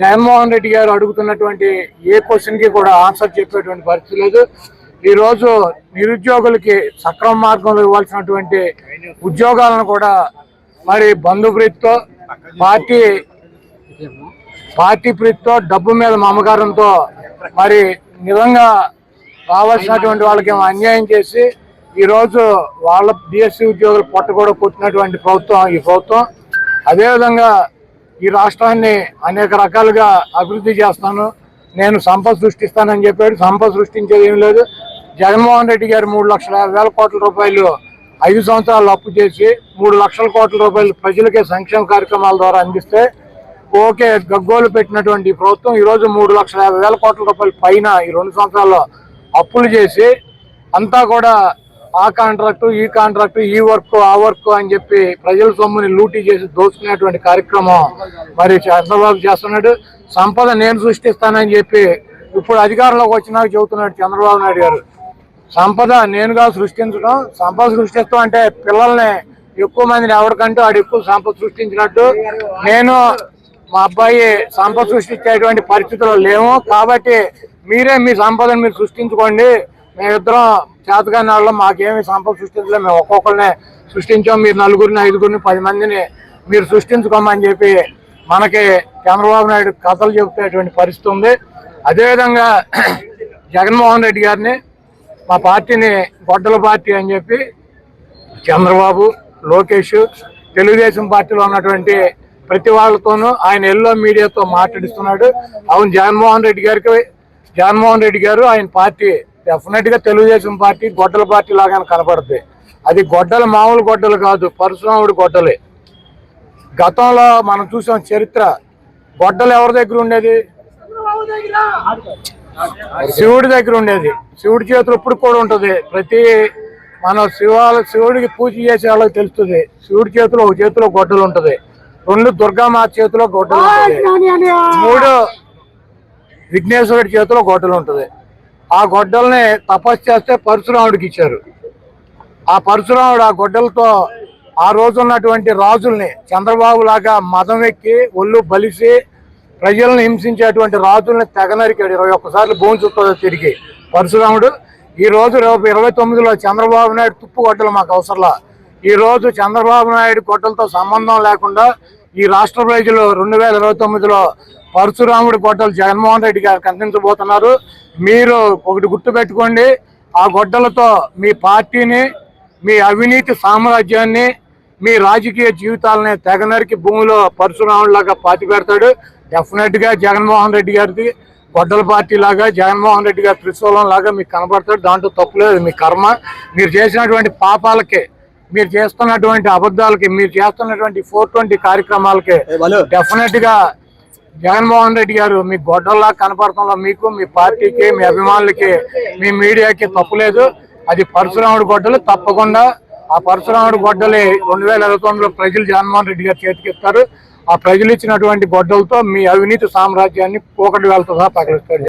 జగన్మోహన్ రెడ్డి గారు అడుగుతున్నటువంటి ఏ క్వశ్చన్ కి కూడా ఆన్సర్ చెప్పేటువంటి పరిస్థితి లేదు. ఈ రోజు నిరుద్యోగులకి సక్రమ మార్గంలో ఇవ్వాల్సినటువంటి ఉద్యోగాలను కూడా మరి బంధుప్రీతితో పార్టీ ప్రీతితో డబ్బు మీద మమకారంతో మరి నిజంగా రావాల్సినటువంటి వాళ్ళకి అన్యాయం చేసి ఈ రోజు వాళ్ళ డిఎస్సి ఉద్యోగులు పొట్ట కూడా కొట్టినటువంటి ప్రభుత్వం ఈ ప్రభుత్వం. అదేవిధంగా ఈ రాష్ట్రాన్ని అనేక రకాలుగా అభివృద్ధి చేస్తాను, నేను సంపద సృష్టిస్తానని చెప్పాడు. సంపద సృష్టించేది ఏం లేదు. జగన్మోహన్ రెడ్డి గారు 3,50,000 కోట్ల రూపాయలు 5 సంవత్సరాలు అప్పు చేసి 3 లక్షల కోట్ల రూపాయలు ప్రజలకే సంక్షేమ కార్యక్రమాల ద్వారా అందిస్తే ఓకే గగ్గోలు పెట్టినటువంటి ప్రభుత్వం ఈరోజు 3,50,000 కోట్ల రూపాయల పైన ఈ 2 సంవత్సరాల్లో అప్పులు చేసి అంతా కూడా ఆ కాంట్రాక్టు ఈ కాంట్రాక్టు ఈ వర్క్ ఆ వర్క్ అని చెప్పి ప్రజల సొమ్ముని లూటీ చేసి దోచుకునేటువంటి కార్యక్రమం మరి చంద్రబాబు చేస్తున్నాడు. సంపద నేను సృష్టిస్తానని చెప్పి ఇప్పుడు అధికారంలోకి వచ్చినాక చెబుతున్నాడు చంద్రబాబు నాయుడు గారు. సంపద నేనుగా సృష్టించడం, సంపద సృష్టిస్తాం అంటే పిల్లల్ని ఎక్కువ మందిని ఎవరికంటే వాడు ఎక్కువ సంపద సృష్టించినట్టు. నేను మా అబ్బాయి సంపద సృష్టించేటువంటి పరిస్థితుల్లో లేవు కాబట్టి మీరే మీ సంపదను మీరు సృష్టించుకోండి, మేమిద్దరం చేతగాని వాళ్ళం, మాకేమి సంపద సృష్టించలేదు, మేము ఒక్కొక్కరినే సృష్టించాం, మీరు 4, 5, 10 మందిని మీరు సృష్టించుకోమని చెప్పి మనకి చంద్రబాబు నాయుడు కథలు చెబుతున్నటువంటి పరిస్థితి ఉంది. అదేవిధంగా జగన్మోహన్ రెడ్డి గారిని మా పార్టీని గొడ్డల పార్టీ అని చెప్పి చంద్రబాబు, లోకేష్, తెలుగుదేశం పార్టీలో ఉన్నటువంటి ప్రతి వాళ్ళతోనూ ఆయన ఎల్లో మీడియాతో మాట్లాడిస్తున్నాడు. అవును, జగన్మోహన్ రెడ్డి గారు ఆయన పార్టీ డెఫినెట్ గా తెలుగుదేశం పార్టీ గొడ్డల పార్టీ లాగానే కనపడుతుంది. అది గొడ్డలు మామూలు గొడ్డలు కాదు, పరశురాముడి గొడ్డలే. గతంలో మనం చూసాం చరిత్ర, గొడ్డలు ఎవరి దగ్గర ఉండేది? శివుడి దగ్గర ఉండేది. శివుడి చేతులు ఇప్పుడు కూడా ఉంటుంది. ప్రతి మన శివుడికి పూజ చేసే వాళ్ళకి తెలుస్తుంది, శివుడి చేతిలో ఒక చేతిలో గొడ్డలు ఉంటుంది, 2 దుర్గామాత చేతిలో గొడ్డలు ఉంటుంది, 3 విఘ్నేశ్వరుడి చేతిలో గొడ్డలు ఉంటుంది. ఆ గొడ్డల్ని తపస్సు చేస్తే పరశురాముడికి ఇచ్చారు. ఆ పరశురాముడు ఆ గొడ్డలతో ఆ రోజు ఉన్నటువంటి రాజుల్ని చంద్రబాబు లాగా మదం ఎక్కి ఒళ్ళు బలిసి ప్రజలను హింసించేటువంటి రాజుల్ని తెగనరికాడు. 21 సార్లు భూమి చుట్టూ తిరిగి పరశురాముడు. ఈ రోజు 29లో చంద్రబాబు నాయుడు తుప్పు గొడ్డలు మాకు అవసరంలా. ఈ రోజు చంద్రబాబు నాయుడు గొడ్డలతో సంబంధం లేకుండా ఈ రాష్ట్ర ప్రజలు 2029లో పరశురాముడి గొడ్డలు జగన్మోహన్ రెడ్డి గారికి అందించబోతున్నారు. మీరు ఒకటి గుర్తుపెట్టుకోండి, ఆ గొడ్డలతో మీ పార్టీని, మీ అవినీతి సామ్రాజ్యాన్ని, మీ రాజకీయ జీవితాలని తెగనరికి భూమిలో పరశురాముడిలాగా పాతి పెడతాడు. డెఫినెట్ గా జగన్మోహన్ రెడ్డి గారిది గొడ్డల పార్టీ లాగా, జగన్మోహన్ రెడ్డి గారి త్రిశూలం లాగా మీకు కనపడతాడు. దాంట్లో తప్పులేదు, మీ కర్మ. మీరు చేసినటువంటి పాపాలకి, మీరు చేస్తున్నటువంటి అబద్ధాలకి, మీరు చేస్తున్నటువంటి 420 కార్యక్రమాలకి డెఫినెట్ గా జగన్మోహన్ రెడ్డి గారు మీ గొడ్డల్లా కనపడటంలో మీకు, మీ పార్టీకి, మీ అభిమానులకి, మీ మీడియాకి తప్పులేదు. అది పరశురాముడి గొడ్డలు. తప్పకుండా ఆ పరశురాముడి గొడ్డలి 2029లో ప్రజలు జగన్మోహన్ రెడ్డి గారు చేతికిస్తారు. ఆ ప్రజలు ఇచ్చినటువంటి గొడ్డలతో మీ అవినీతి సామ్రాజ్యాన్ని పోకటి వేలతో సహా పగలిస్తారు.